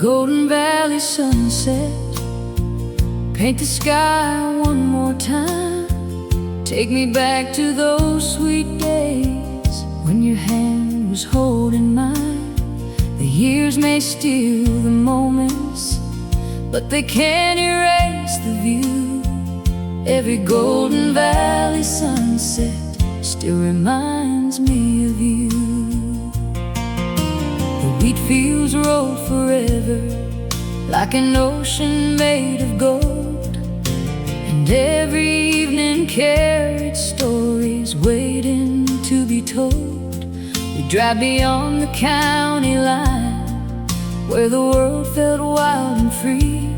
Golden Valley sunset, paint the sky one more time. Take me back to those sweet days when your hand was holding mine. The years may steal the moments, but they can't erase the view. Every Golden Valley sunset still reminds me of you. The wheat fields roll forever, like an ocean made of gold, and every evening carried stories waiting to be told. We drive beyond the county line, where the world felt wild and free.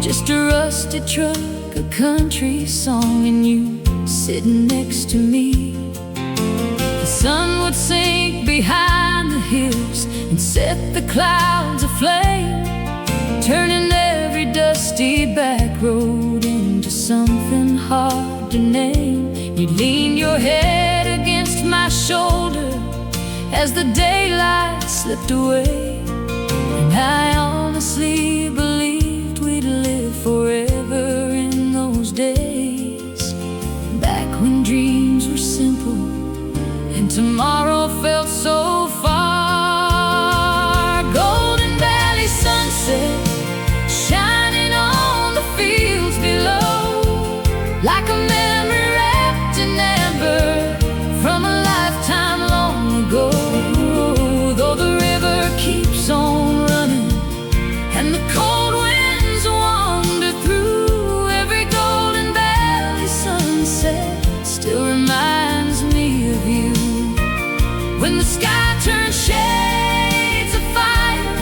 Just a rusted truck, a country song, and you sitting next to me. The sun would sink behind the hills and set the clouds aflame, turning every dusty back road into something hard to name. You'd lean your head against my shoulder as the daylight slipped away, and I honestly believed we'd live forever in those days, back when dreams were simple and tomorrow felt so far. Golden Valley sunset, shining on the fields below, like a memory wrapped in amber from a lifetime long ago. Though the river keeps on running and the cold winds wander through, every Golden Valley sunset still reminds me of you. When the sky turns shades of fire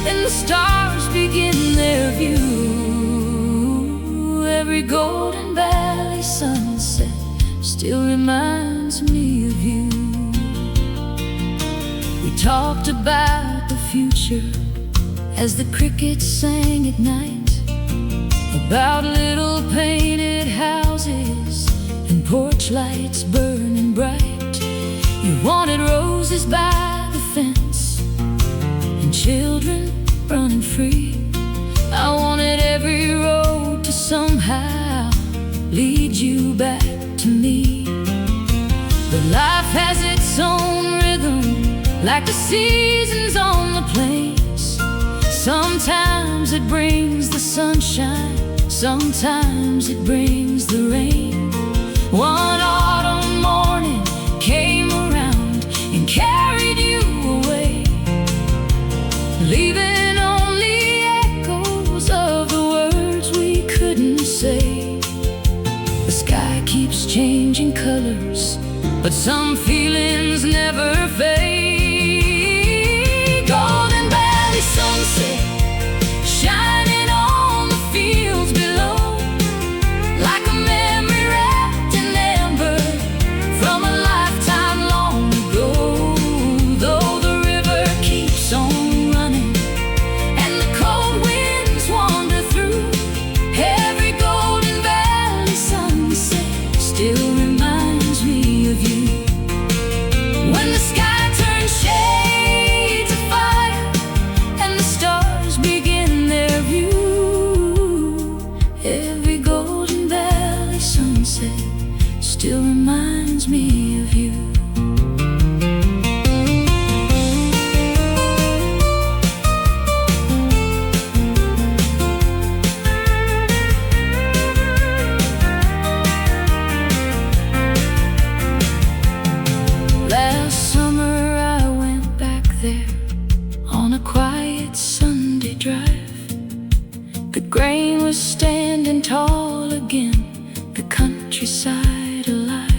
and the stars begin their view, every Golden Valley sunset still reminds me of you. We talked about the future as the crickets sang at night, about little painted houses and porch lights burning bright. You wanted roses by the fence and children running free. I wanted every road to somehow lead you back to me. But life has its own rhythm, like the seasons on the plains. Sometimes it brings the sunshine, sometimes it brings the rain. One autumn morning came around and carried you away, leaving only echoes of the words we couldn't say. The sky keeps changing colors, but some feelings never fade. Golden Valley sunset, shining on the fields below, like a memory wrapped in amber from a lifetime long ago. Though the river keeps on running and the cold winds wander through, every Golden Valley sunset still reminds me of you. When the sky turns shades of fire and the stars begin their view, every Golden Valley sunset still reminds me of you. Last summer I went back there on a quiet Sunday drive. The grain was standing tall again, the countryside alive.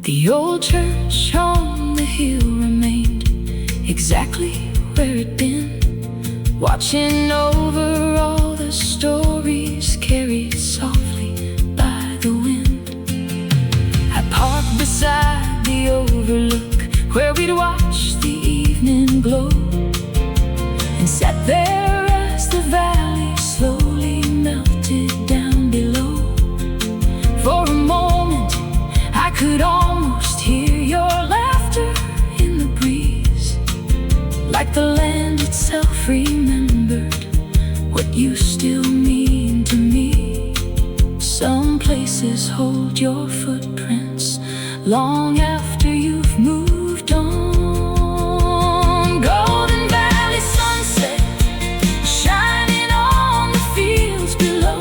The old church on the hill remained exactly where it'd been, watching over all the stories carried softly by the wind. I parked beside the overlook where we'd watch the evening glow, and sat there as the valley slowly melted down below. For a moment I could almost hear your laughter in the breeze, like the land itself remembers long after you've moved on. Golden Valley sunset shining on the fields below,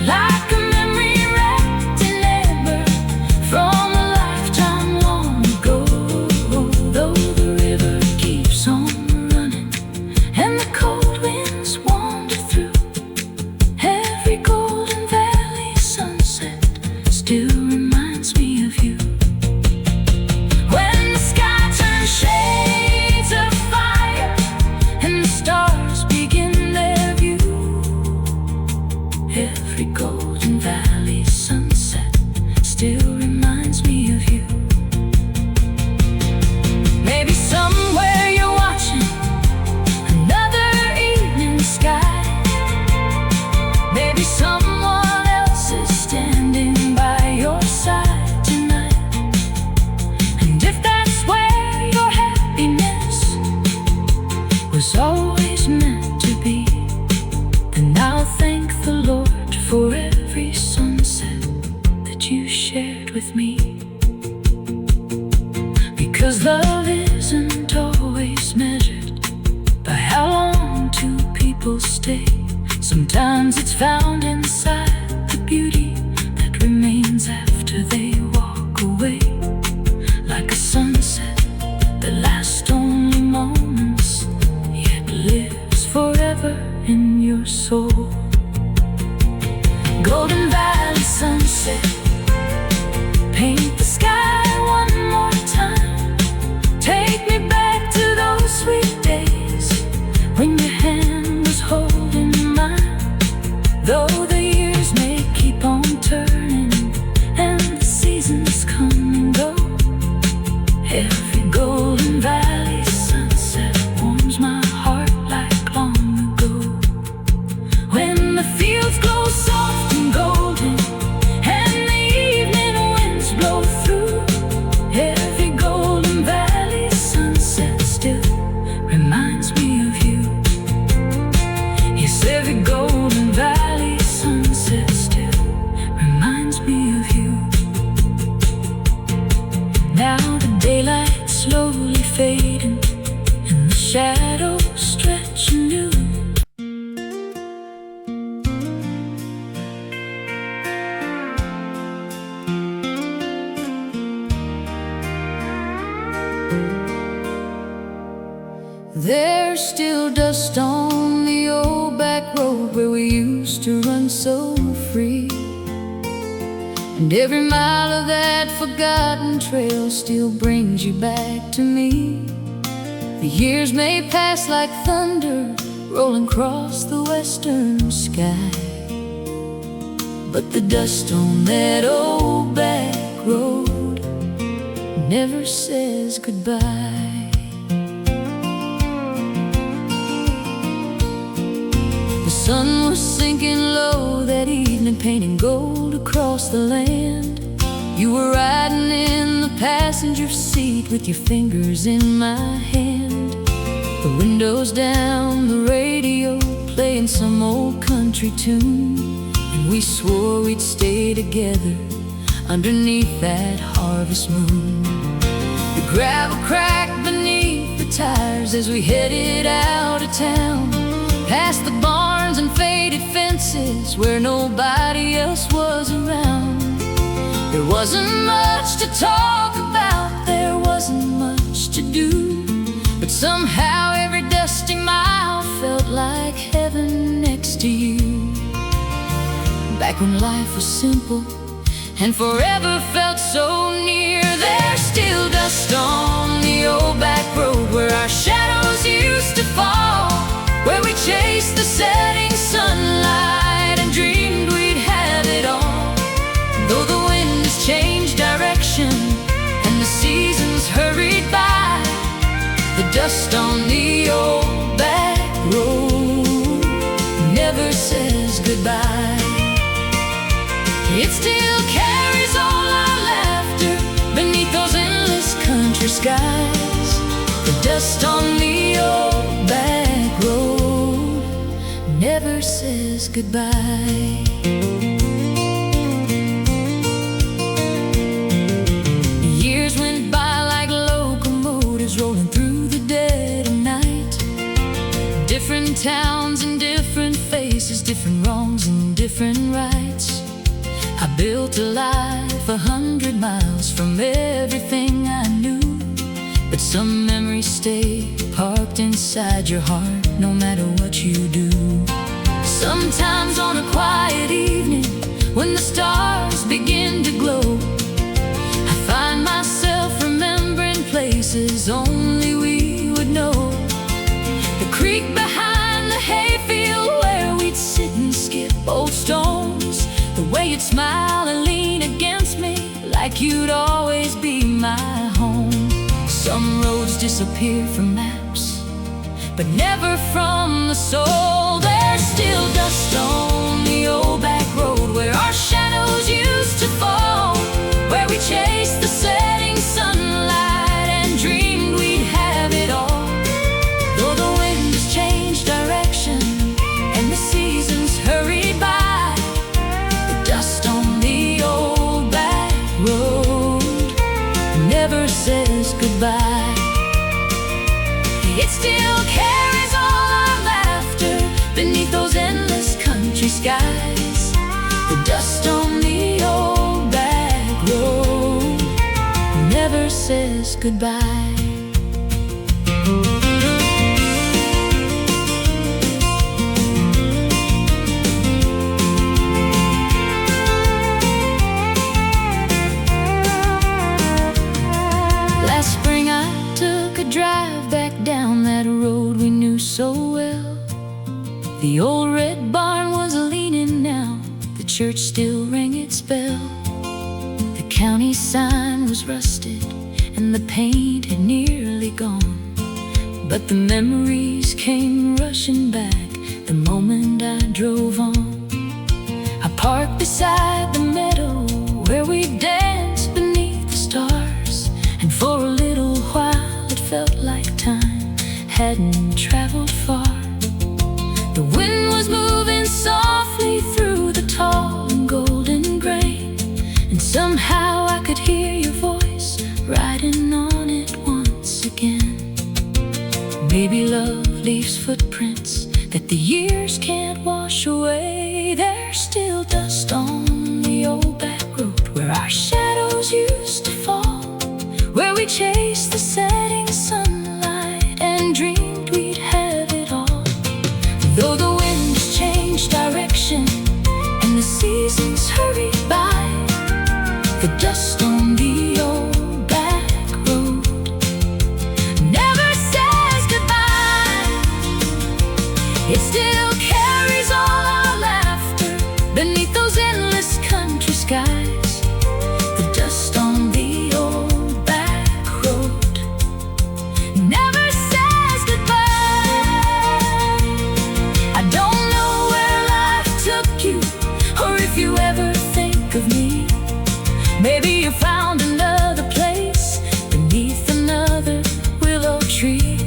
like a memory wrapped in amber from a lifetime long ago. Though the river keeps on running and the cold winds wander through, every Golden Valley sunset still reminds me of you. When the sky turns shades of fire and the stars begin their view, every Golden Valley sunset still reminds me of you. Maybe somewhere you're watching another evening sky. Maybe someone else is standing by your side tonight. And if that's where your happiness was always meant to be, then I'll thank the Lord for every sunset that you shared with me. Because love isn't always measured by how long two people stay. Sometimes it's found inside the beauty that remains after they walk away, like a sunset that lasts only moments, yet lives forever in your soul. Golden Valley sunset, paint the sky one more time. Take me back to those sweet days when your hand was holding mine. Though the years may keep on turning and the seasons come and go, every Golden Valley sunset warms my heart like long ago. When the fields glow soft and golden and the evening winds blow through, every Golden Valley sunset still reminds me of you. Yes, every Golden Valley sunset still reminds me of you. Now the daylight slowly fading and the shadows stretch anew. There's still dust on the old back road where we used to run so free, and every mile of that forgotten trail still brings you back to me. The years may pass like thunder rolling across the western sky, but the dust on that old back road never says goodbye. The sun was sinking low that evening, painting gold across the land. You were riding in the passenger seat with your fingers in my hand. The windows down, the radio playing some old country tune, and we swore we'd stay together underneath that harvest moon. The gravel cracked beneath the tires as we headed out of town, past the barns and faded fences where nobody else was around. There wasn't much to talk about, there wasn't much to do, but somehow every dusty mile felt like heaven next to you. Back when life was simple and forever felt so near, there's still dust on the old back road where our shadows used to fall, where we chased the setting sunlight and dreamed we'd have it all. Though the wind has changed direction and the seasons hurried by, the dust on the old back road never says goodbye. It still carries all our laughter beneath those endless country skies. The dust on the old back road never says goodbye. towns and different faces, different wrongs and different rights. I built a life 100 miles from everything I knew, but some memories stay parked inside your heart no matter what you do. Sometimes on a quiet evening, when the stars begin to glow, I find myself remembering places only we would know. The creek behind the hayfield where we'd sit and skip old stones, the way you'd smile and lean against me like you'd always be my home. Some roads disappear from maps, but never from the soul. There's still dust on the old back road where our shadows used to fall, where we chased the setting sunlight and dreamed we'd have it all. Though the winds changed direction and the seasons hurried by, the dust on the old back road never says goodbye. It still carries all our laughter beneath those endless country skies. The dust on the old back road never says goodbye. Last spring I took a drive back down that road we knew so well. The old red barn was leaning now, the church still rang its bell. The county sign was rusted and the paint had nearly gone, but the memories came rushing back the moment I drove on. I parked beside the meadow where we danced beneath the stars, and for a little while it felt like time hadn't traveled far. The wind was moving softly through the tall and golden grain, and somehow I could hear your voice riding on it once again. Baby, love leaves footprints that the years can't wash away. There's still dust on the old back road where our shadows used to fall, where we chased the setting sunlight and dreamed we'd have it all. Though the winds changed direction and the seasons hurried by, the dust on the old back road never says goodbye. It still carries all our laughter beneath those endless country skies. The dust on the old back road never says goodbye. I don't know where life took you, or if you ever think of me. Maybe you found another place beneath another willow tree.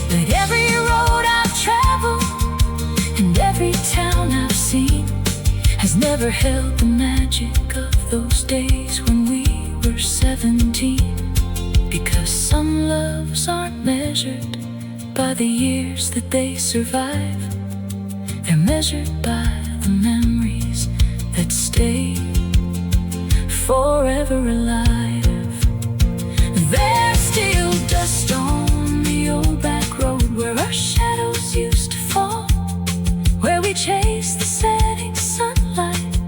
But every road I've traveled and every town I've seen has never held the magic of those days when we were 17. Because some loves aren't measured by the years that they survive, they're measured by the memories that stay forever alive. There's still dust on the old back road where our shadows used to fall, where we chased the setting sunlight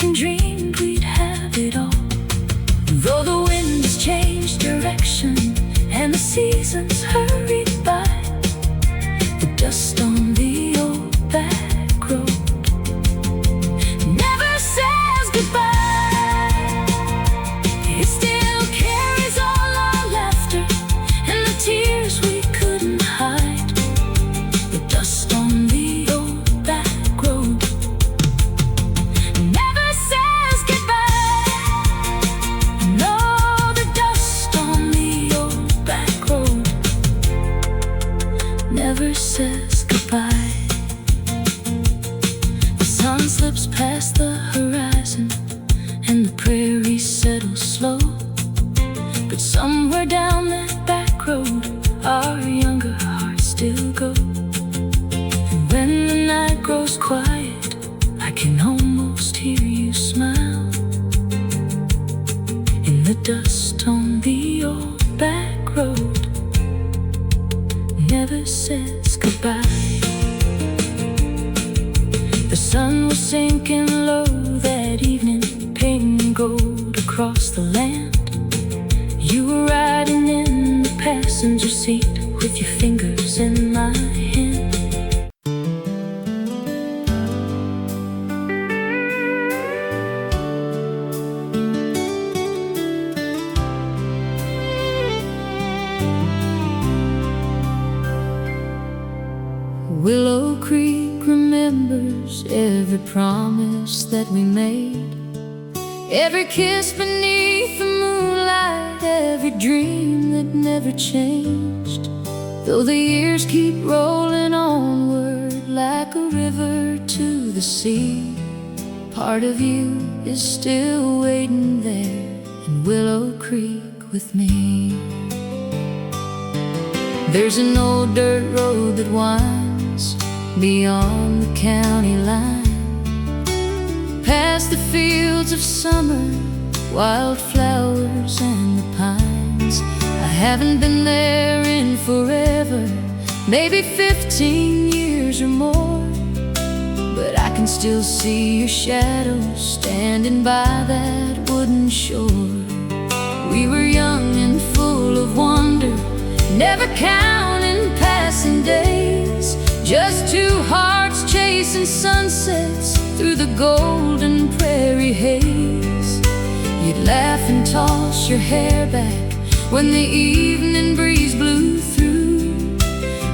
and dreamed we'd have it all. Though the winds changed direction and the seasons hurried by, the dust on the old back road never says goodbye. It still carries all our laughter and the tears across the land. You were riding in the passenger seat with your fingers in my hand. Willow Creek remembers every promise that we made, every kiss beneath the moonlight, every dream that never changed. Though the years keep rolling onward like a river to the sea, part of you is still waiting there in Willow Creek with me. There's an old dirt road that winds beyond the county line, past the fields of summer, wildflowers and the pines. I haven't been there in forever, maybe 15 years or more, but I can still see your shadow standing by that wooden shore. We were young and full of wonder, never counting passing days, just two hearts chasing sunsets through the golden prairie haze. You'd laugh and toss your hair back when the evening breeze blew through,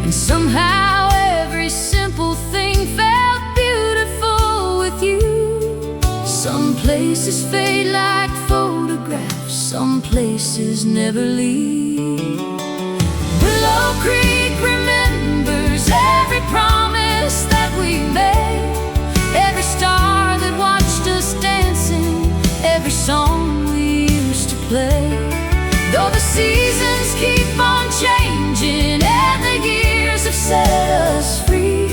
and somehow every simple thing felt beautiful with you. Some places fade like photographs, some places never leave. Willow Creek remembers every promise that we made, every star that watched us dancing, every song we used to play. Though the seasons keep on changing and the years have set us free,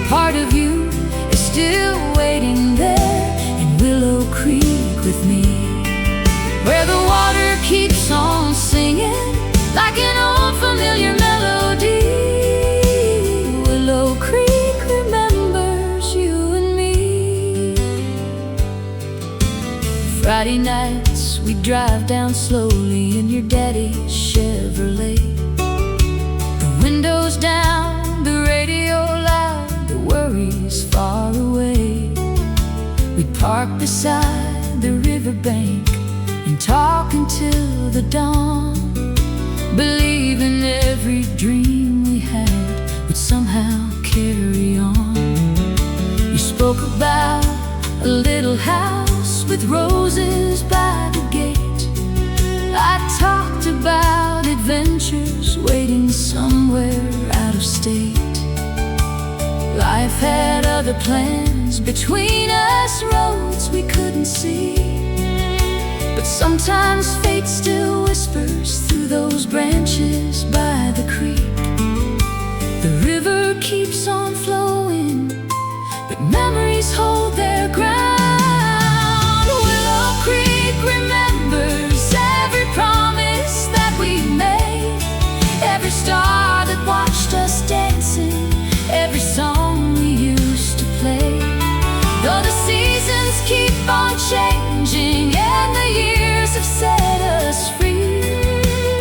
part of you is still waiting there in Willow Creek with me, where the water keeps on singing like an old familiar melody. Willow Creek remembers you and me. Friday nights we'd drive down slowly in your daddy's Chevrolet, the windows down, the radio loud, the worries far away. We'd park beside the riverbank and talk until the dawn, believing every dream we had would somehow carry on. You spoke about a little house with roses by the gate. I talked about adventures waiting somewhere out of state. Life had other plans between us, roads we couldn't see, but sometimes fate still whispers through those branches by the creek. The river keeps on flowing, but memories hold their ground. Willow Creek remembers every promise that we made, every star that watched us dancing, every song we used to play. Though the seasons keep on changing and the years have set us free,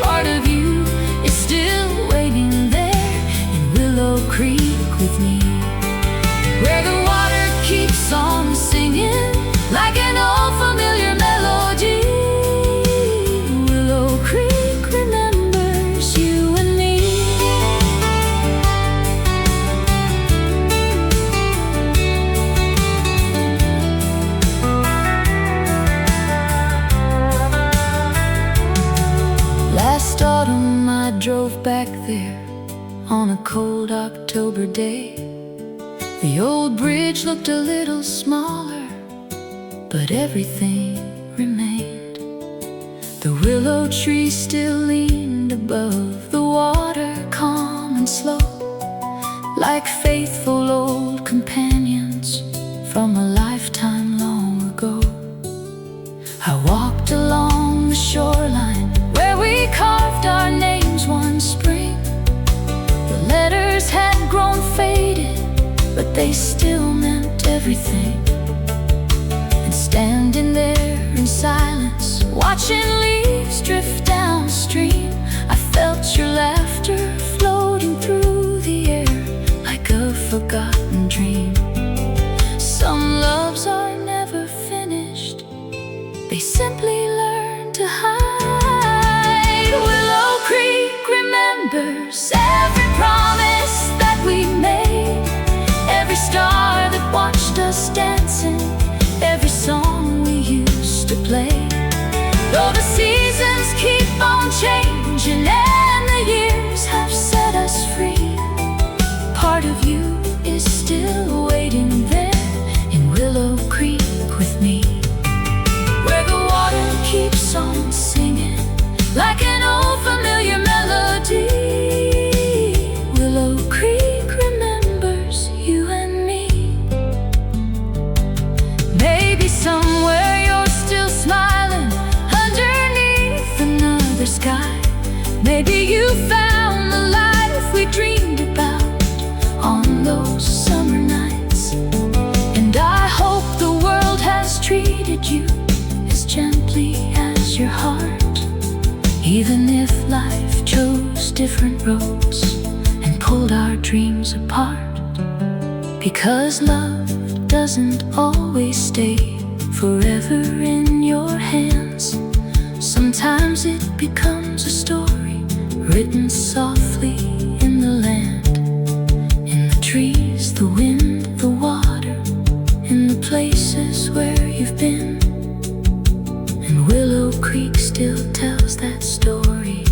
part of you is still waiting there in Willow Creek with me, where the water keeps on singing like an old familiar melody. Willow Creek remembers you and me. Last autumn I drove back there on a cold October day. The old bridge looked a little smaller, but everything remained. The willow tree still leaned above the water, calm and slow, like faithful old companions from a lifetime long ago. I walked along the shoreline where we carved our names one spring. The letters had grown faded, but they still meant everything. And And standing there in silence, watching leaves drift downstream, I felt your laughter floating through the air like a forgotten dream. Some loves are never finished, they simply learn to hide. Willow Creek remembers every promise that we made, every star that watched us dancing, every song we used to play. Though the seasons keep on changing and the years have set us free, part of you is still waiting there in Willow Creek with me, where the water keeps on singing like an old familiar melody. Willow Creek remembers you and me. Maybe somewhere you're still smiling underneath another sky. Maybe you found the life we dreamed about on those summer nights. And I hope the world has treated you as gently as your heart, even if life chose different roads and pulled our dreams apart. Because love doesn't always stay forever in your hands. Sometimes it becomes a story written softly in the land, in the trees, the wind, the water, in the places where you've been. And Willow Creek still tells that story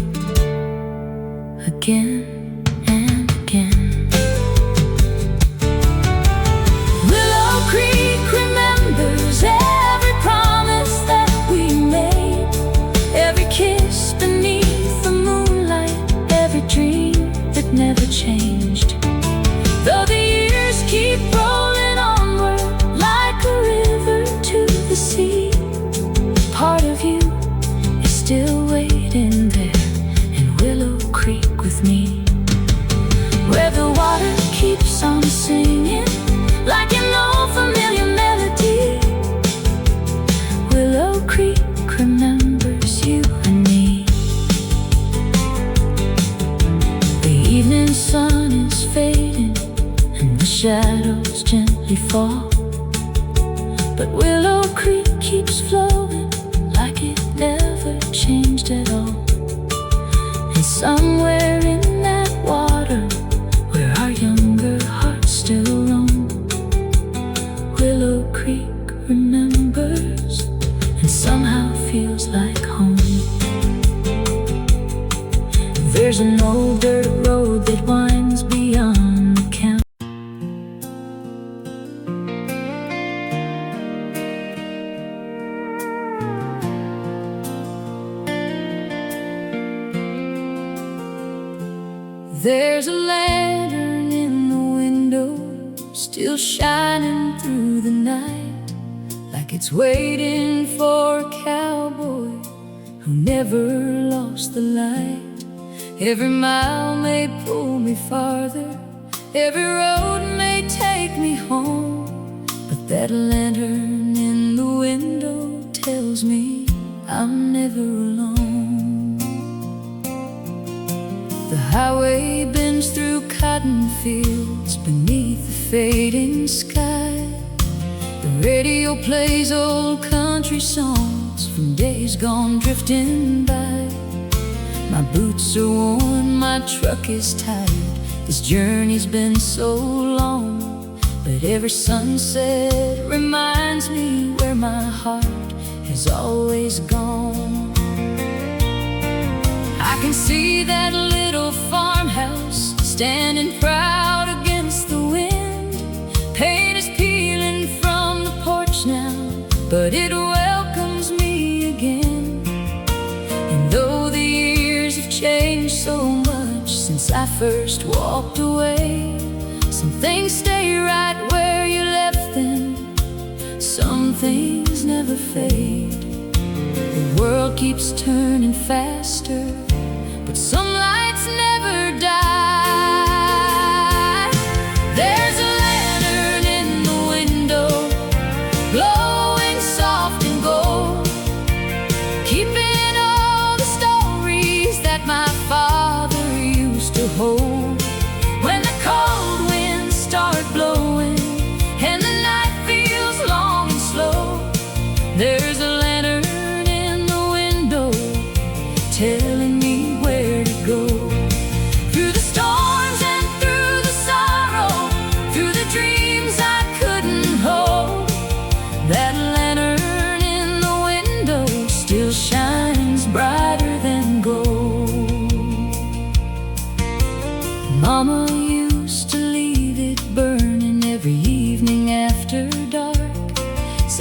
again and again. Willow Creek remembers every promise that we made, every kiss beneath the moonlight, every dream that never changed. Though the years keep rolling onward like a river to the sea, part of you is still waiting there in Willow Creek with me, where the water keeps on singing like an old familiar melody. Willow Creek remembers you and me. The evening sun is fading and the shadows gently fall, but Willow Creek keeps flowing like it never changed at all. And somewhere in that water, where our younger hearts still roam, Willow Creek remembers and somehow feels like home. There's an old dirt road that winds beyond the camp. There's a lantern in the window, still shining through the night, like it's waiting for a cowboy who never lost the light. Every mile may pull me farther, every road may take me home, but that lantern in the window tells me I'm never alone. The highway bends through cotton fields beneath the fading sky. The radio plays old country songs from days gone drifting by. My boots are worn, my truck is tired, this journey's been so long, but every sunset reminds me where my heart has always gone. I can see that little farmhouse standing proud against the wind. Paint is peeling from the porch now, but it welcomes me again. And though the years have changed so much since I first walked away, some things stay right where you left them, some things never fade. The world keeps turning faster, but some lights never die. There's a lantern in the window, glowing so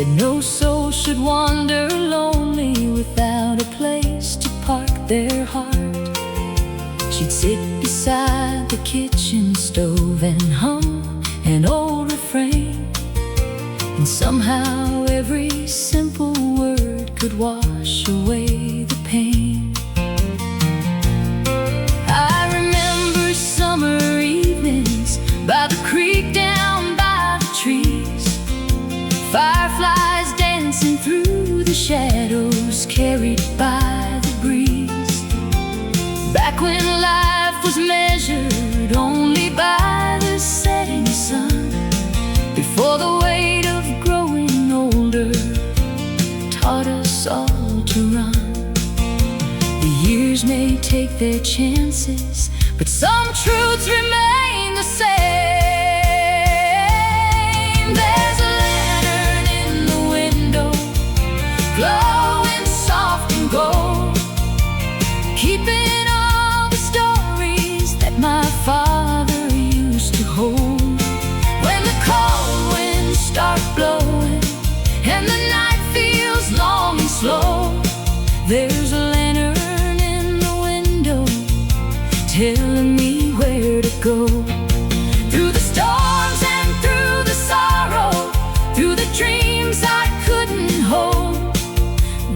said no soul should wander lonely without a place to park their heart. She'd sit beside the kitchen stove and hum an old refrain, and somehow every simple word could wash away the pain. I remember summer evenings by the creek down by the trees, fireflies dancing through the shadows carried by the breeze. Back when life was measured only by the setting sun, before the weight of growing older taught us all to run. The years may take their chances, but some truths remain the same. There's a lantern in the window, glowing soft and gold, keeping all the stories that my father used to hold. When the cold winds start blowing and the night feels long and slow, there's a lantern in the window telling me where to go. Through the storms and through the sorrow, through the dreams I couldn't hold,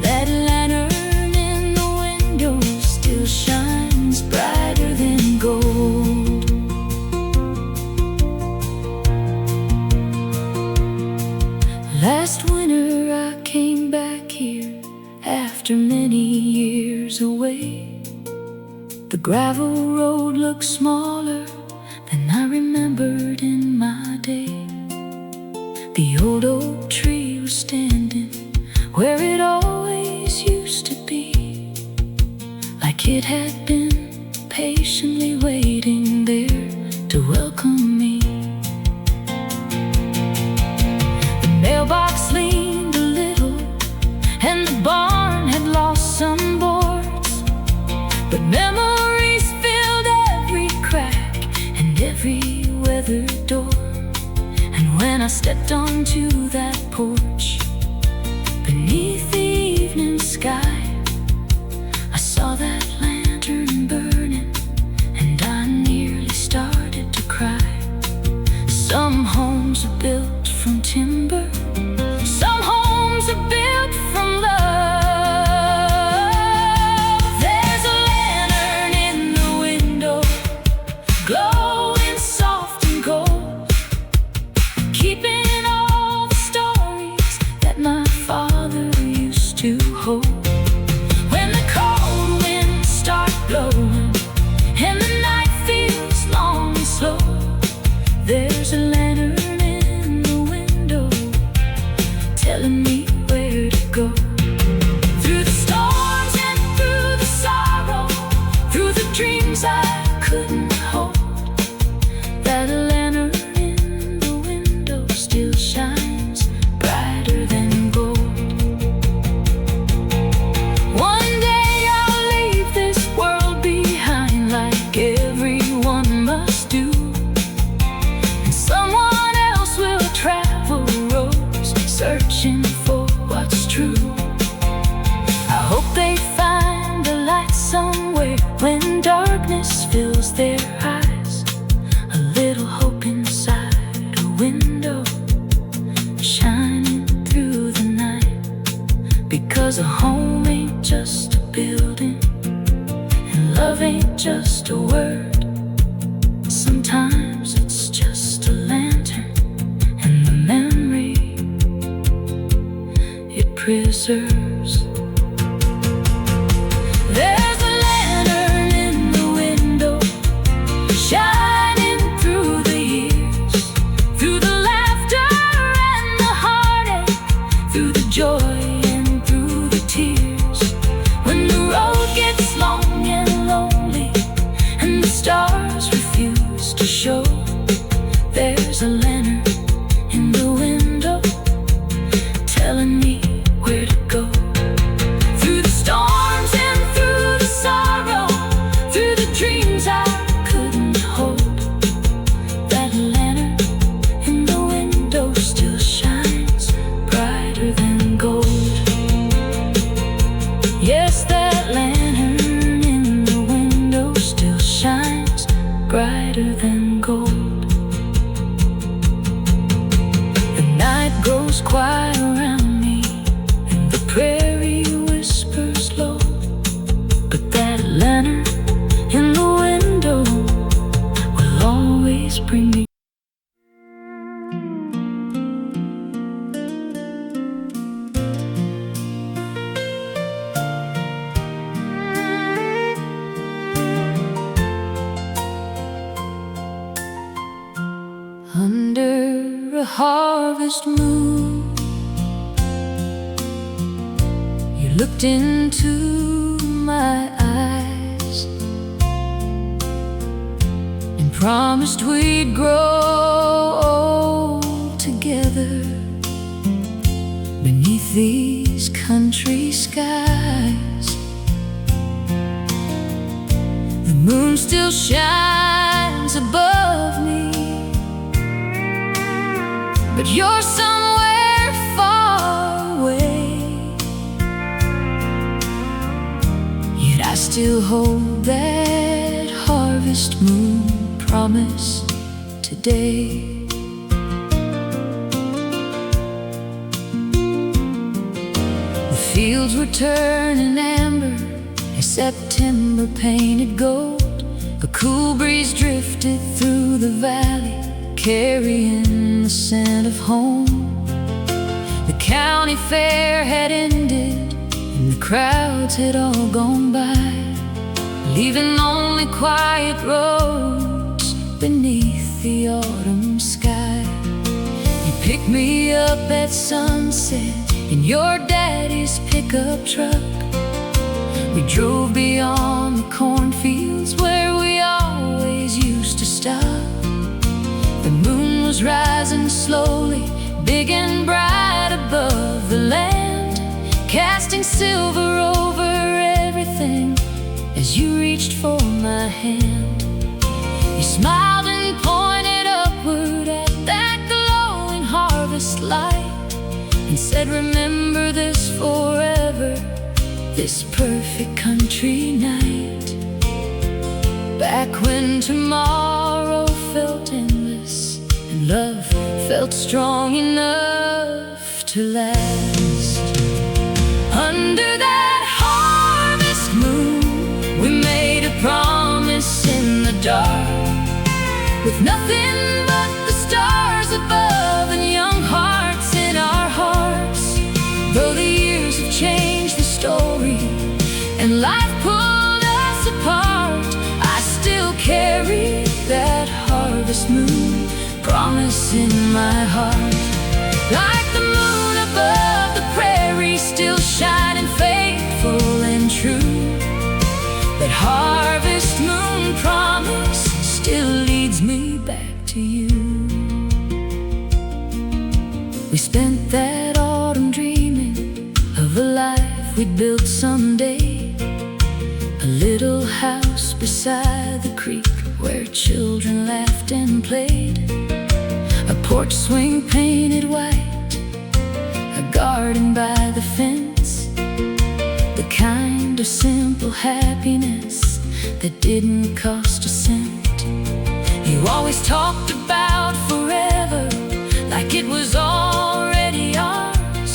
that lantern in the window still shines brighter than gold. Last winter I came back here after many years away. The gravel road looked smaller than I remembered in my day. The old oak tree was standing where it always used to be, like it had been patiently waiting there to welcome me. The mailbox leaned a little and the barn had lost some boards, but memories filled every crack and every weathered door. And when I stepped onto that porch, beneath the evening sky, I saw that lantern burning and I nearly started to cry. Some homes are built from timber, some homes are built from love. There's a lantern in the window, glowing soft and gold, keeping all the stories that my father used to hold. When the cold winds start blowing and the night feels long and slow, there's a lantern in the window telling me where to go. Through the storms and through the sorrow, through the dreams I couldn't hold, that lantern in the window still shines brighter than gold. One day I'll leave this world behind like everyone must do, and someone else will travel roads searching for what's true. I hope they find a light somewhere when darkness fills their eyes, a little hope inside a window shining through the night. Because a home ain't just a building and love ain't just a word. Sometimes it's just a lantern and the memory it preserves. There's a lantern in the window, shining through the years, through the laughter and the heartache, through the joy and through the tears. When the road gets long and lonely and the stars refuse to show, there's a lantern in the window telling me where to go. quiet around me, and the prairie whispers low. But that lantern in the window will always bring me. Under a harvest moon, you looked into my eyes and promised we'd grow old together beneath these country skies. The moon still shines above me, but you're somewhere far away. Yet I still hold that harvest moon promise today. The fields were turning amber as September painted gold. A cool breeze drifted through the valley, carrying the scent of home. The county fair had ended, and the crowds had all gone by, leaving only quiet roads beneath the autumn sky. You picked me up at sunset in your daddy's pickup truck. We drove beyond the cornfields where we always used to stop. The moon was rising slowly, big and bright above the land, casting silver over everything as you reached for my hand. You smiled and pointed upward at that glowing harvest light, and said, "Remember this forever, this perfect country night." Back when tomorrow felt endless and love felt strong enough to last. Under that harvest moon, we made a promise in the dark, with nothing but the stars above and young hearts in our hearts. Though the years have changed the story and life pulled us apart, I still carry that harvest moon promise in my heart. Like the moon above the prairie, still shining faithful and true, that harvest moon promise still leads me back to you. We spent that autumn dreaming of a life we'd built someday, a little house beside the creek where children laughed and played, a porch swing painted white, a garden by the fence, the kind of simple happiness that didn't cost a cent. You always talked about forever like it was already ours,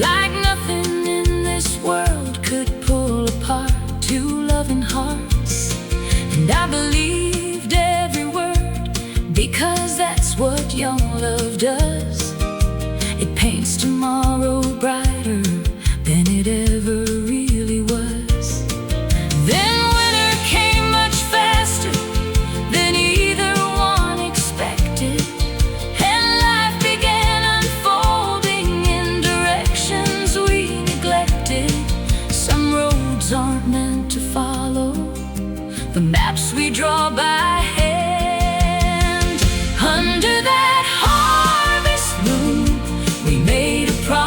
like nothing in this world could pull apart two loving hearts. And I believed every word, because that's what young love does. It paints tomorrow brighter than it ever really was. Then winter came much faster than either one expected, and life began unfolding in directions we neglected. Some roads aren't meant to follow, the maps we draw by hand. Under that harvest moon, we made a promise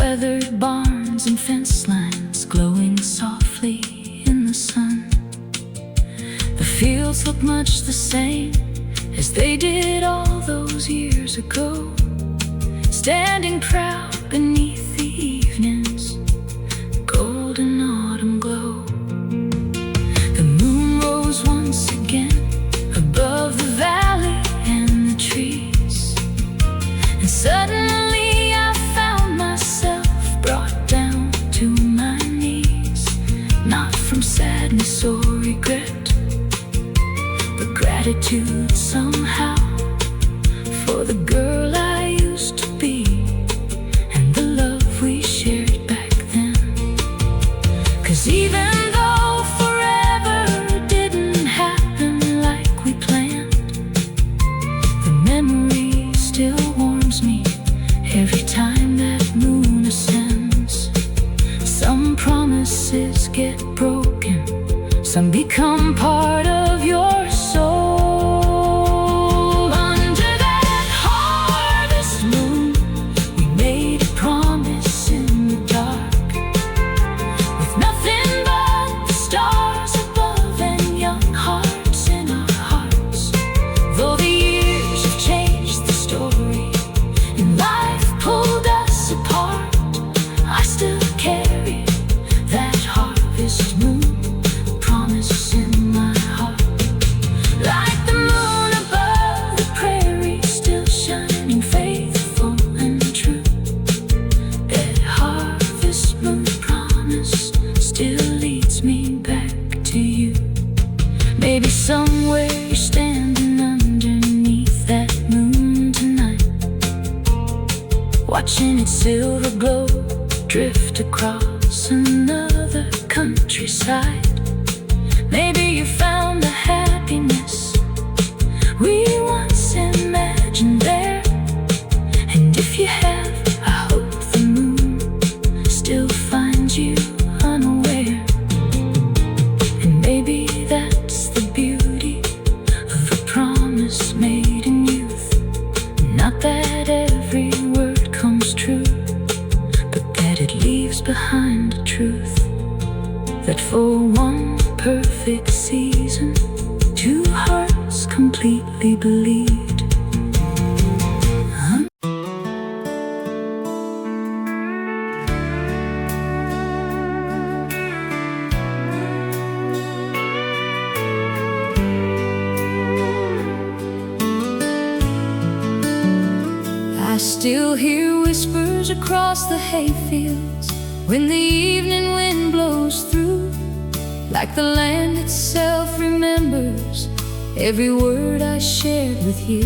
weathered barns and fence lines glowing softly in the sun. The fields look much the same as they did all those years ago, standing proud beneath the evening's golden autumn glow. The moon rose once again above the valley and the trees, and suddenly I found myself brought down to my knees, not from sadness or regret, but gratitude somehow for the girl I used to be and the love we shared back then. 'Cause even though forever didn't happen like we planned, the memory still warms me every time that moon ascends. Some promises get broken, some become part of your soul. Under that harvest moon, we made a promise in the dark, with nothing but the stars above and young hearts in our hearts. Though the years have changed the story and life pulled us apart, I still carry that harvest moon promise in my heart. Like the moon above the prairie, still shining faithful and true, that harvest moon promise still leads me back to you. Maybe somewhere you're standing underneath that moon tonight, watching its silver glow drift across another countryside. Maybe you found the happiness we once imagined there, and if you have, I hope the moon still finds you unaware. And maybe that's the beauty of a promise made in youth, not that every word comes true, but that it leaves behind a truth that for one perfect season, two hearts completely believed. I still hear whispers across the hayfields when the evening wind blows through, like the land itself remembers every word I shared with you.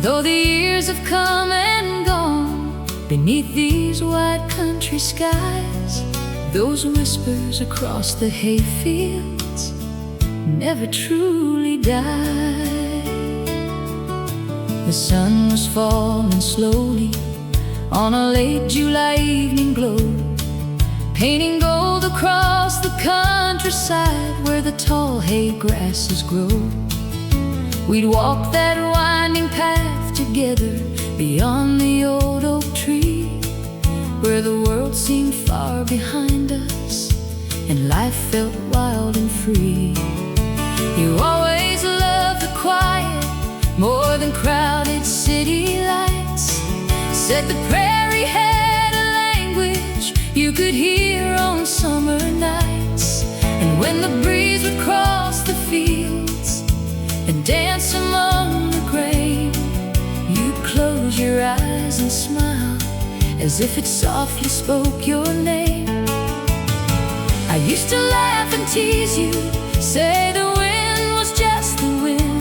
Though the years have come and gone beneath these wide country skies, those whispers across the hayfields never truly die. The sun was falling slowly on a late July evening glow, painting gold across the countryside where the tall hay grasses grow. We'd walk that winding path together beyond the old oak tree, where the world seemed far behind us and life felt wild and free. You always loved the quiet more than crowded city lights, said the prairie had a language you could hear on summer nights. And when the breeze would cross the fields and dance among the grain, you'd close your eyes and smile as if it softly spoke your name. I used to laugh and tease you, say the wind was just the wind,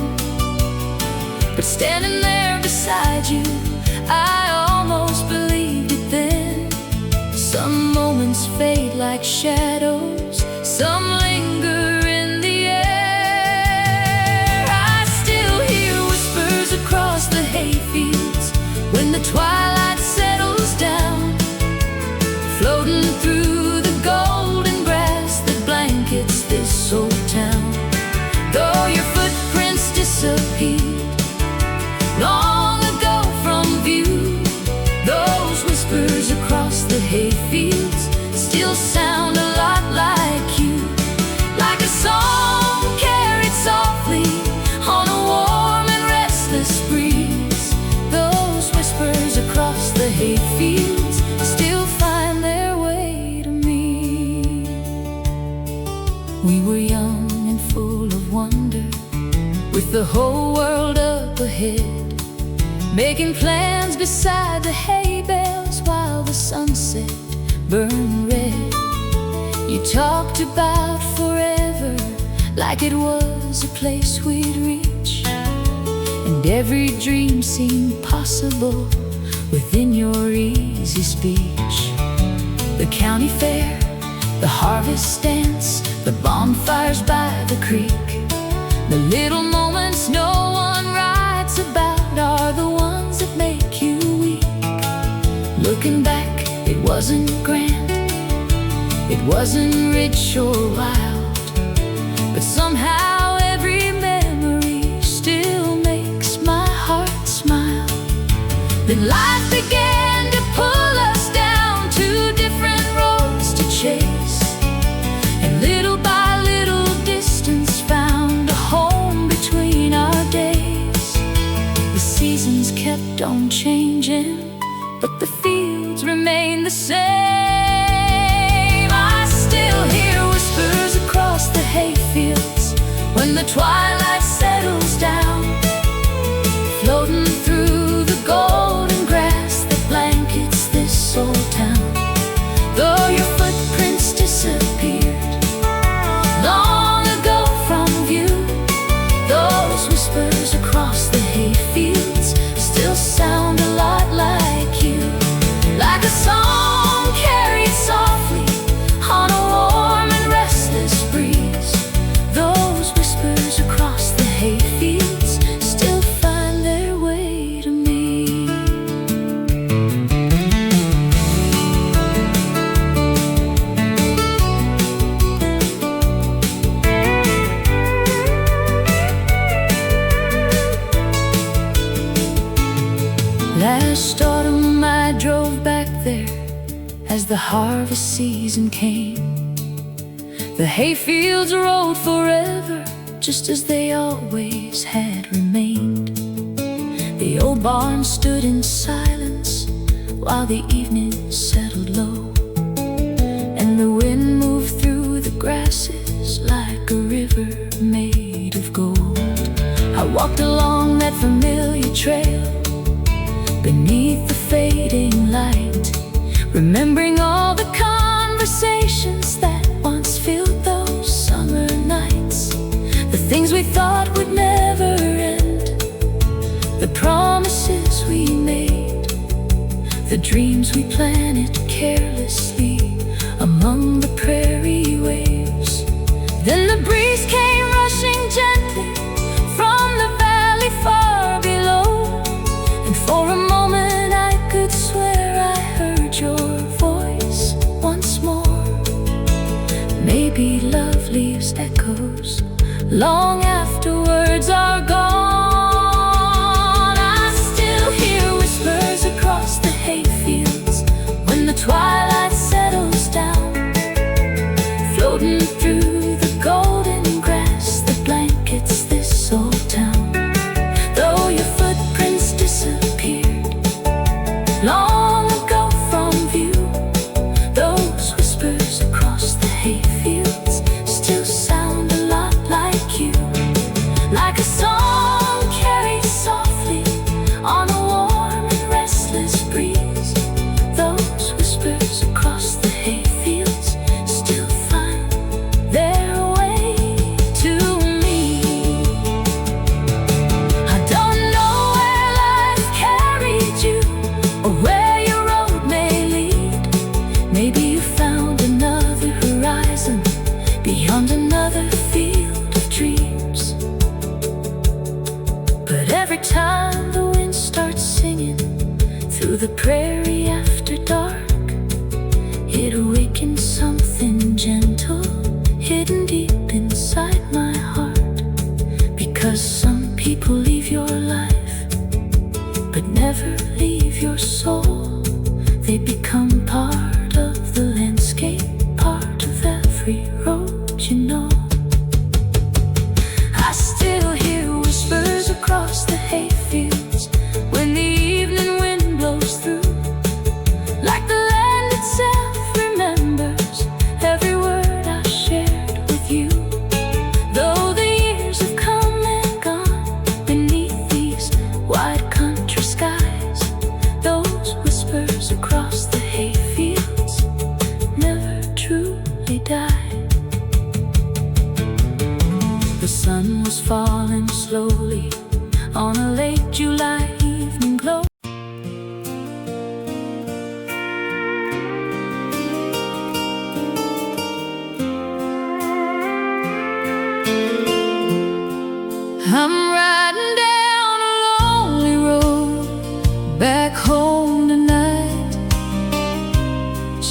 but standing there beside you, I almost believed it then. Some moments fade like shadows, some linger in the air. I still hear whispers across the hayfields when the twilight settles down, floating through the golden grass that blankets this old town. Though your footprints disappeared long ago from view, those whispers whispers across the hayfields still sound a lot like you, like a song carried softly on a warm and restless breeze. Those whispers across the hayfields still find their way to me. We were young and full of wonder, with the whole world up ahead, making plans beside the hay bales while the sunset burned red. You talked about forever like it was a place we'd reach, and every dream seemed possible within your easy speech. The county fair, the harvest dance, the bonfires by the creek, the little moments no one writes about are the ones that make you weak. Looking back, it wasn't grand, it wasn't rich or wild, but somehow every memory still makes my heart smile. Then life began to pull us down two different roads to chase, and little by little distance found a home between our days. The seasons kept on changing, but the fields remain the same. I still hear whispers across the hayfields when the twilight settles down, floating through the golden grass that blankets this old town. Though your footprints disappeared long ago from view, those whispers across the hayfields still sound a lot like you, like a song carried softly on a warm and restless breeze. Those whispers across the hayfields still find their way to me. Last autumn I drove back there as the harvest season came. The hayfields rolled forever, just as they always had remained. The old barn stood in silence while the evening settled low, and the wind moved through the grasses like a river made of gold. I walked along that familiar trail beneath the fading light, remembering all the conversations that once filled those summer nights. The things we thought would never end, the promises we made, the dreams we planted carelessly among the prairie waves. Then the breeze came rushing gently from the valley far below, and for a moment I could swear I heard your voice once more. Maybe love leaves echoes long after words are gone. I still hear whispers across the hayfields when the twilight settles down, floating through the golden grass that blankets this old town. Though your footprints disappeared long ago from view, those whispers across the hayfields still sound a lot like you, like a song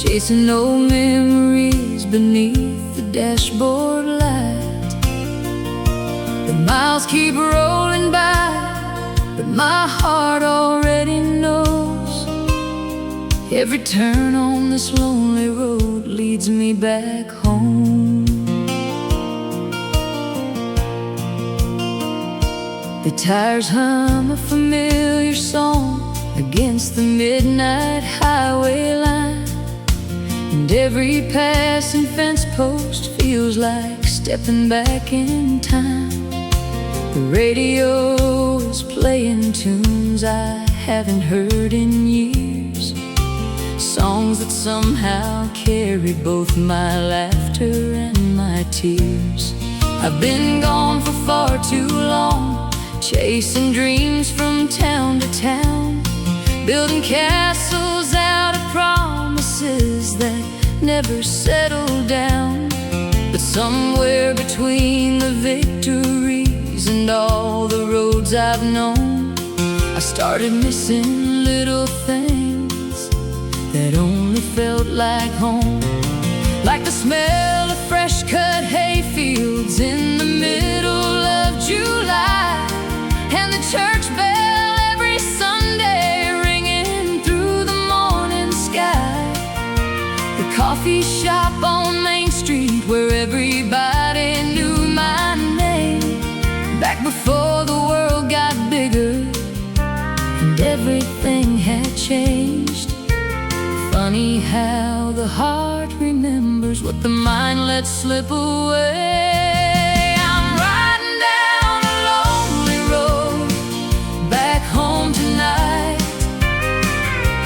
chasing old memories beneath the dashboard light. The miles keep rolling by, but my heart already knows every turn on this lonely road leads me back home. The tires hum a familiar song against the midnight highway line, and every passing fence post feels like stepping back in time. The radio is playing tunes I haven't heard in years, songs that somehow carry both my laughter and my tears. I've been gone for far too long, chasing dreams from town to town, building castles out of promises that never settle down. But somewhere between the victories and all the roads I've known, I started missing little things that only felt like home. Like the smell of fresh cut hay fields in the middle of July, and the church bell every Sunday ringing through the morning sky. The coffee shop on Main Street where everybody knew my name, back before the world got bigger and everything had changed. Funny how the heart remembers what the mind lets slip away. I'm riding down a lonely road back home tonight,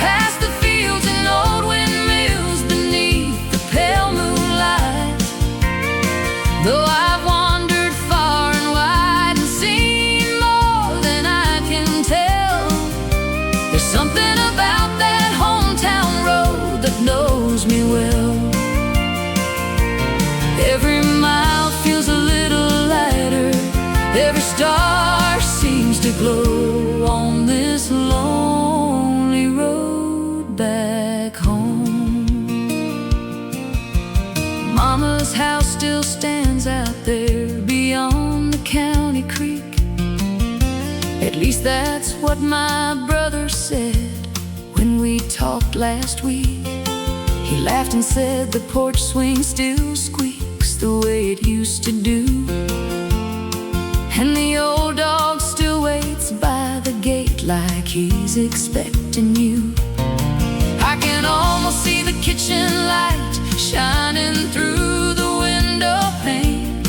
past the fields and old windmills beneath the pale moonlight. Though I've wandered far and wide and seen more than I can tell, there's something about that hometown road that knows me well. Every mile feels a little lighter, every star seems to glow on this lonely road back home. Mama's house still stands out there beyond the county creek. At least that's what my brother said when we talked last week. He laughed and said the porch swing still squeaks the way it used to do, and the old dog still waits by the gate like he's expecting you. I can almost see the kitchen light shining through the window pane,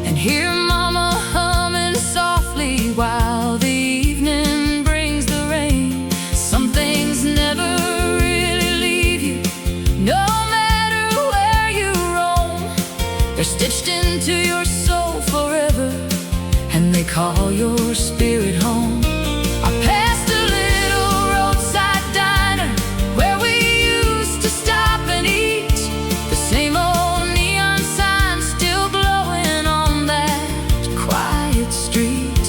and hear Mama humming softly while the evening brings the rain. Some things never really leave you, no matter where you roam. They're stitched into your soul forever, and they call your spirit home. I passed a little roadside diner where we used to stop and eat, the same old neon sign still glowing on that quiet street.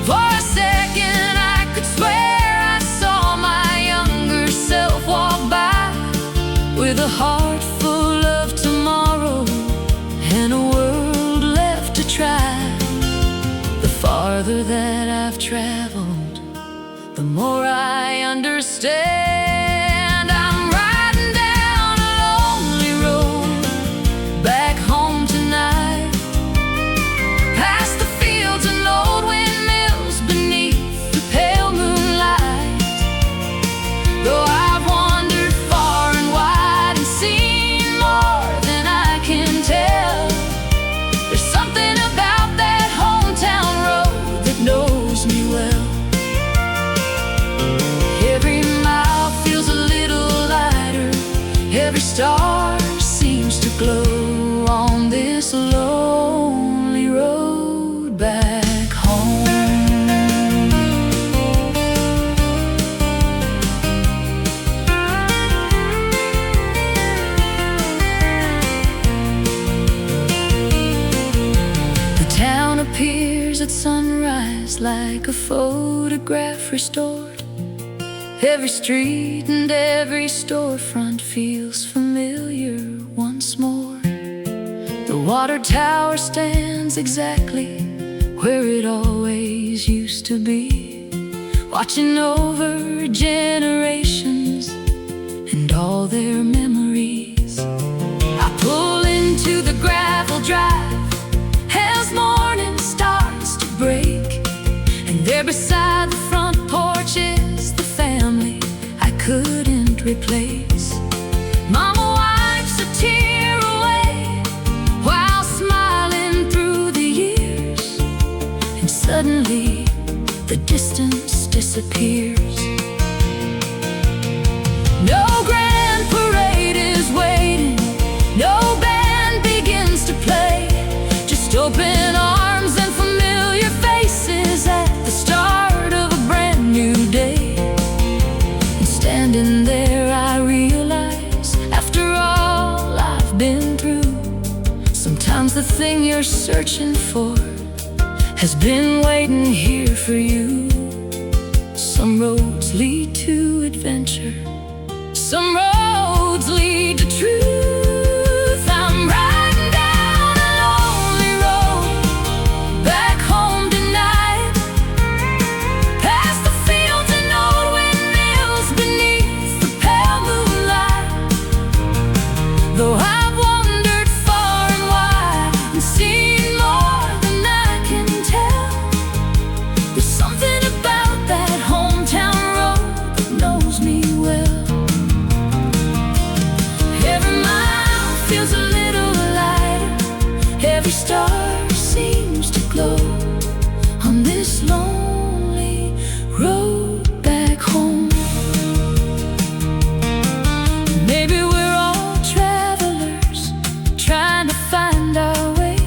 For a second I could swear I saw my younger self walk by, with a heart full of tomorrow and a world left to try. The farther that I've traveled, the more I understand. I'm riding down a lonely road back home tonight, past the fields and old windmills beneath the pale moonlight. Though I've wandered far and wide and seen more than I can tell, there's something about that hometown road that knows me well. Every mile feels a little lighter, every star seems to glow on this lonely road back home. The town appears at sunrise like a photograph restored, Every street and every storefront feels familiar once more. The water tower stands exactly where it always used to be, watching over generations and all their memories. I pull into the gravel drive as morning starts to break, and there beside the front porch is the family I couldn't replace. Mama wipes a tear away while smiling through the years, and suddenly the distance disappears. No grand parade is waiting, no band begins to play, just open arms and familiar faces at the start of a brand new day. And standing there I realize, after all I've been through, sometimes the thing you're searching for has been waiting here for you. Some roads lead to adventure, some roads lead to truth. I'm riding down a lonely road back home tonight, past the fields and old windmills beneath the pale moonlight. Though I've wandered far and wide and seen more than I can tell, there's something about that hometown road that knows me well. Every mile feels a little lighter, every star seems to glow on this lonely road back home. Maybe we're all travelers trying to find our way,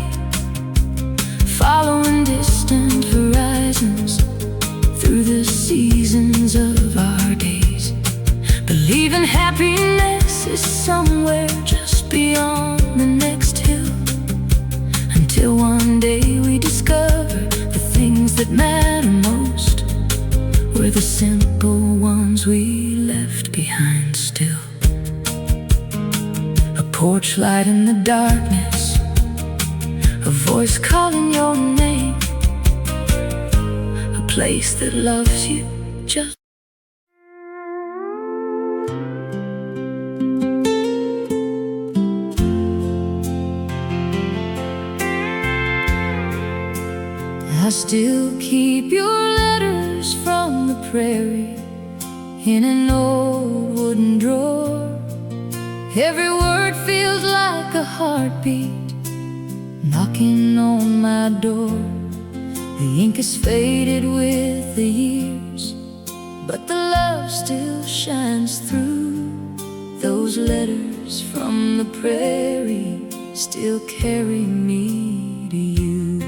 following distant horizons through the seasons of our days, believing happiness is somewhere just beyond the next hill, until one day we discover the things that matter most were the simple ones we left behind still. A porch light in the darkness, a voice calling your name, a place that loves you just. I still keep your letters from the prairie in an old wooden drawer. Every word feels like a heartbeat knocking on my door. The ink is faded with the years, but the love still shines through. Those letters from the prairie still carry me to you.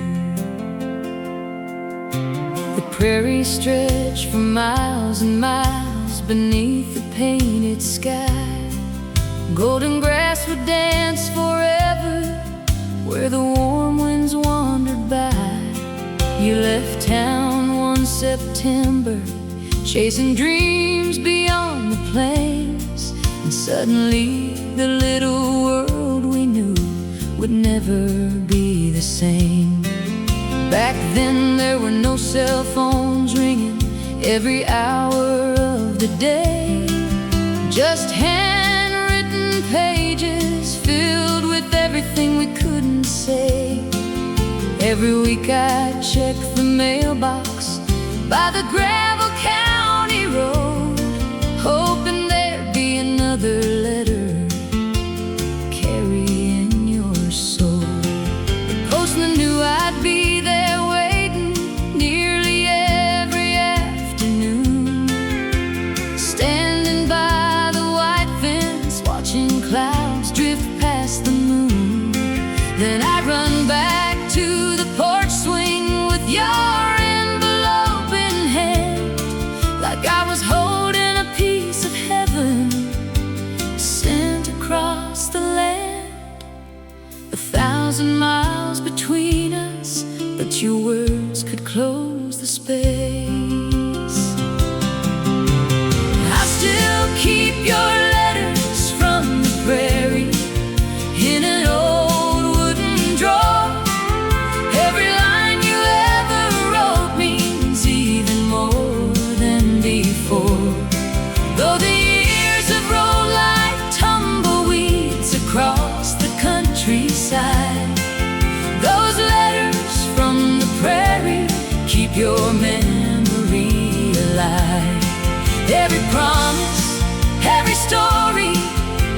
The prairie stretched for miles and miles beneath the painted sky. Golden grass would dance forever where the warm winds wandered by. You left town one September, chasing dreams beyond the plains, and suddenly the little world we knew would never be the same. Back then there were no cell phones ringing every hour of the day, just handwritten pages filled with everything we couldn't say. Every week I'd check the mailbox by the gravel county road, hoping there'd be another letter carrying your soul. The postman knew I'd be there waiting nearly every afternoon, standing by the white fence watching clouds drift past the moon. Then I'd run back to the porch swing with your envelope in hand, like I was holding a piece of heaven sent across the land. 1,000 miles between us, but your words could close the space.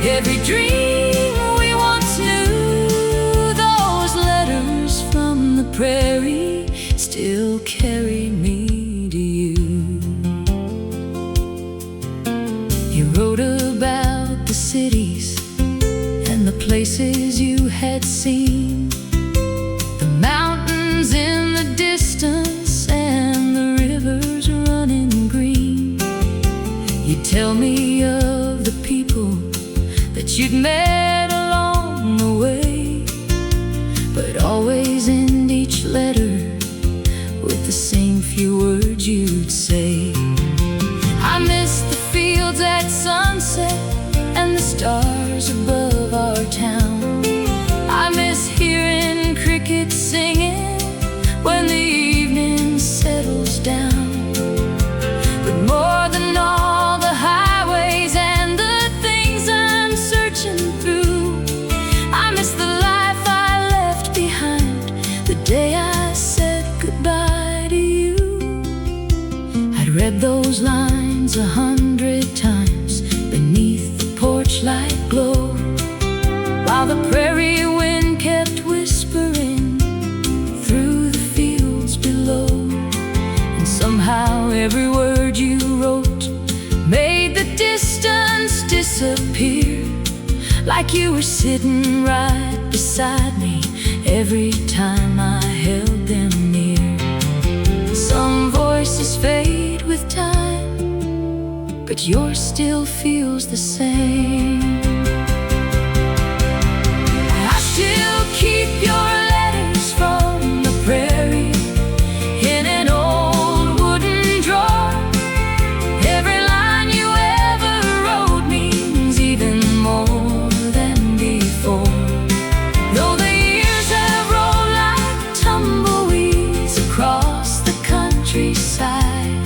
every dream we once knew. Those letters from the prairie still carry me to you. You wrote about the cities and the places you had seen, the mountains in the distance and the rivers running green. You tell me of the people that you'd met along the way, but always end each letter with the same few words you'd say. I miss the fields at sunset and the stars above our town. I miss hearing crickets singing when the evening settles down. But more than all the highways and the things I'm searching through, I miss the life I left behind the day I said goodbye to you. I'd read those lines 100 times beneath the porch light glow, while the prairie wind kept whispering through the fields below. And somehow every word you wrote made the distance disappear, like you were sitting right beside me every time I held them near. Some voices fade with time, but yours still feels the same. I still keep your letters from the prairie in an old wooden drawer. Every line you ever wrote means even more than before. Though the years have rolled like tumbleweeds across the countryside,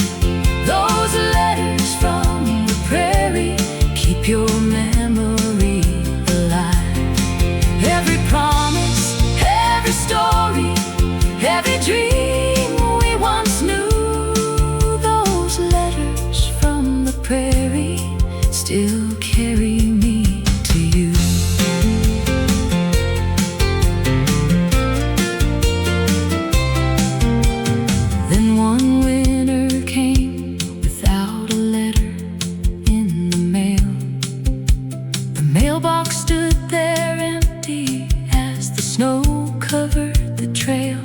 those letters from the prairie keep your memory alive. Every promise, every story, every dream we once knew, those letters from the prairie still carry me to you. Then one winter came without a letter in the mail. The mailbox stood there empty as the snow covered the trail.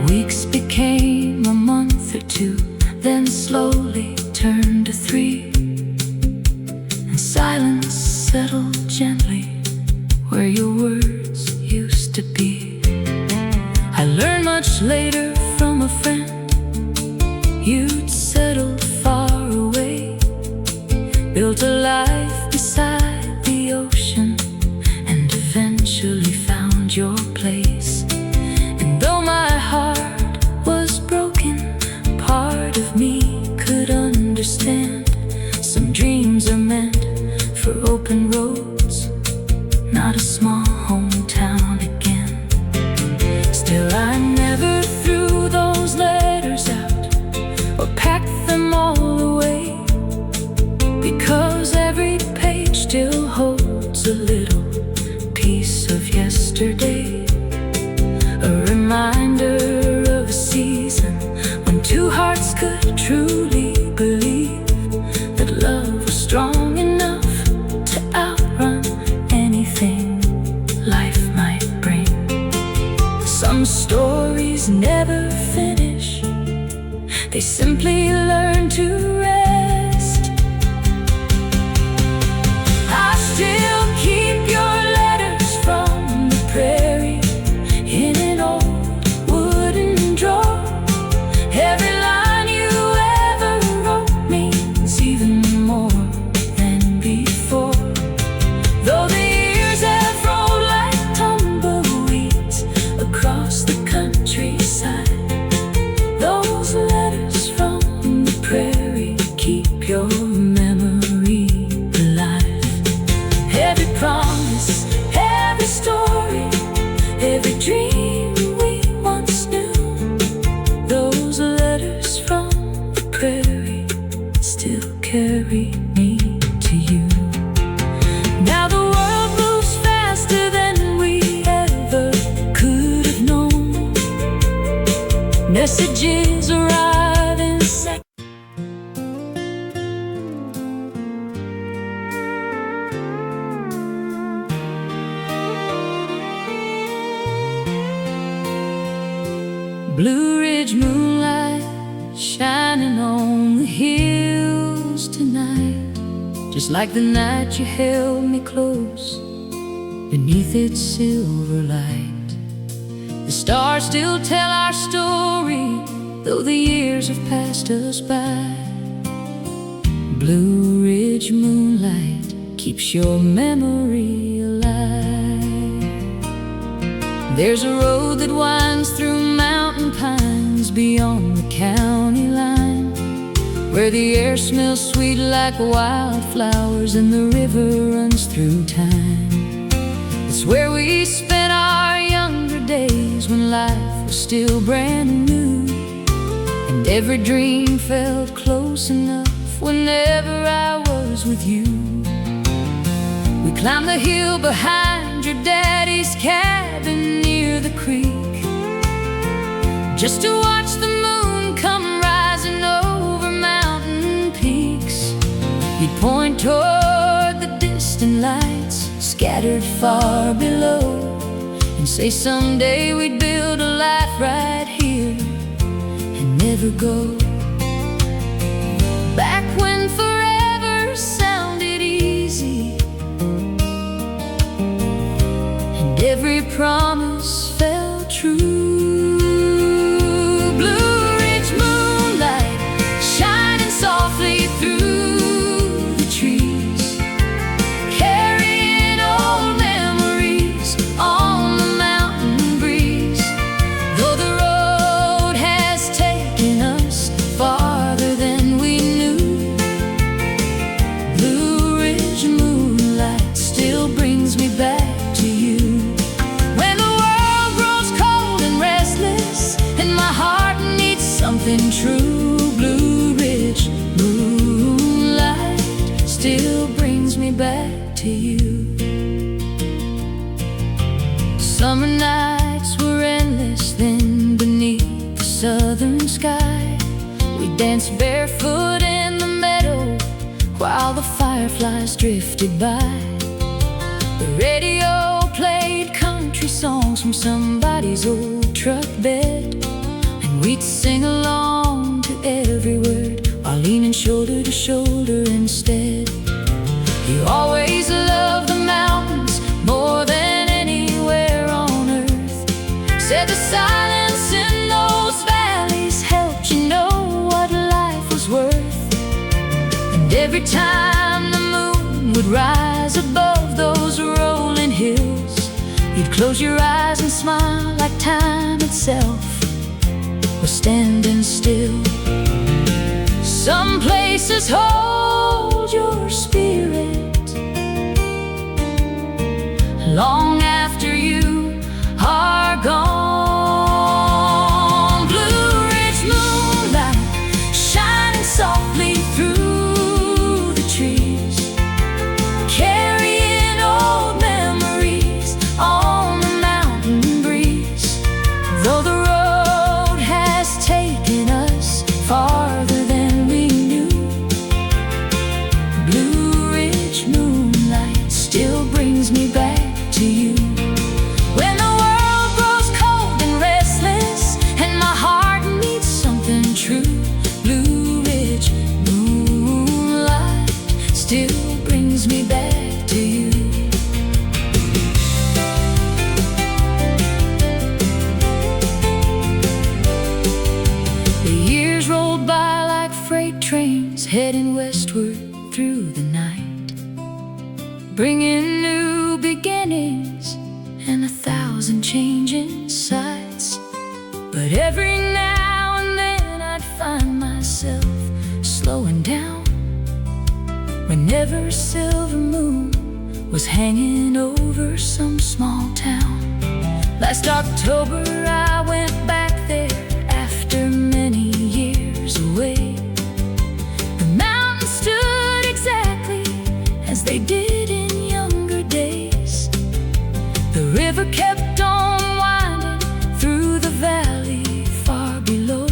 Weeks became a month or two, then slowly turned to 3, and silence settled gently where your words used to be. I learned much later from a friend you'd settled far away, built a life beside the ocean, and eventually found your place. And though my heart was broken, part of me could understand. Some dreams are meant for open roads, not a small hometown again. Still, I never threw those letters out or packed them all away, because every page still holds a little piece of yesterday, a reminder of a season when two hearts could truly believe that love was strong enough to outrun messages arrive in seconds. Blue Ridge moonlight shining on the hills tonight, just like the night you held me close beneath its silver light. The stars still tell our story, though the years have passed us by. Blue Ridge moonlight keeps your memory alive. There's a road that winds through mountain pines beyond the county line, where the air smells sweet like wildflowers and the river runs through time. It's where we spent our younger days when life was still brand new, and every dream felt close enough whenever I was with you. We climbed the hill behind your daddy's cabin near the creek, just to watch the moon come rising over mountain peaks. You'd point toward the distant lights scattered far below, and say someday we'd build a life right here and never go back when forever sounded easy, and every promise felt true. Softly through the trees, carrying old memories on the mountain breeze. Though the road has taken us farther than we knew, Blue Ridge moonlight still brings me back to you. When the world grows cold and restless and my heart needs something true, Blue Ridge moonlight still brings me back to you. Summer nights were endless then beneath the southern sky. We danced barefoot in the meadow while the fireflies drifted by. The radio played country songs from somebody's old truck bed, and we'd sing along to every word while leaning shoulder to shoulder instead. You always loved the mountains more than anywhere on earth. Said the silence in those valleys helped you know what life was worth. And every time the moon would rise above those rolling hills, you'd close your eyes and smile like time itself was standing still. Some places hold your spirit long after you are gone. Blue Ridge moonlight shining softly through the trees, carrying old memories on the mountain breeze. Though the road has taken us farther than we knew, Blue Ridge moonlight still brings me back to you. When the world grows cold and restless and my heart needs something true, Blue Ridge moonlight still brings me back to you. The years rolled by like freight trains heading westward through the night, bringing new beginnings and 1,000 changing sights. But every now and then I'd find myself slowing down whenever a silver moon was hanging over some small town. Last October I went back there after many years away. The mountains stood exactly as they did in younger days. The river kept on winding through the valley far below,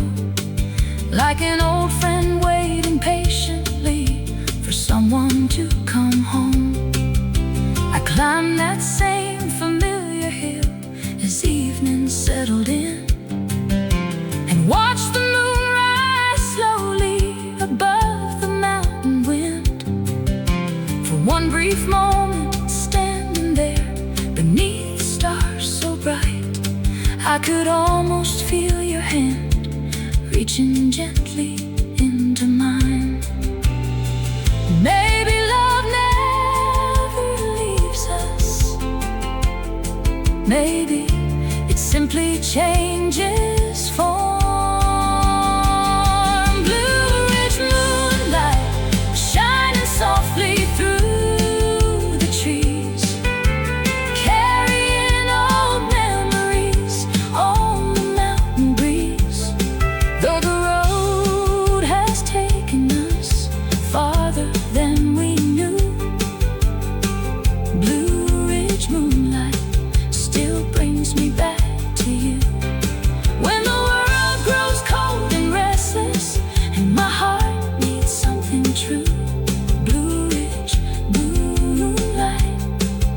like an old friend waiting patiently for someone to come home. I climbed that same familiar hill as evening settled in, and watched the moon rise slowly above the mountain wind. For one brief moment, standing there beneath the stars so bright, I could almost feel your hand reaching gently into mine. Maybe love never leaves us. Maybe it simply changes form. Blue Ridge moonlight shining softly through the trees, carrying old memories on the mountain breeze. Though the road has taken us farther than we knew, Blue Ridge moonlight still brings me back to you. When the world grows cold and restless, and my heart needs something true, Blue Ridge moonlight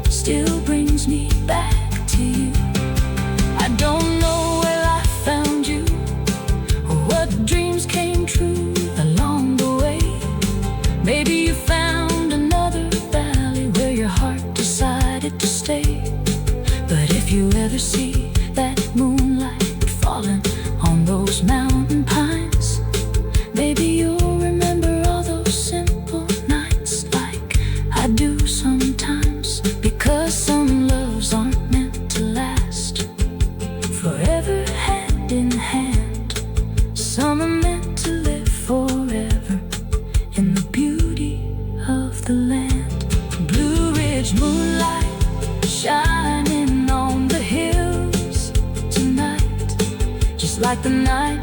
still brings me back to you. I don't know where I found you, or what dreams came true along the way. Maybe you found another valley where your heart decided to stay. But if you ever see that moonlight falling on those mountain pines, maybe you'll remember all those simple nights like I do sometimes. Because some loves aren't meant to last forever hand in hand. Some are meant to live forever in the beauty of the land. Blue Ridge moonlight shining on the hills tonight, just like the night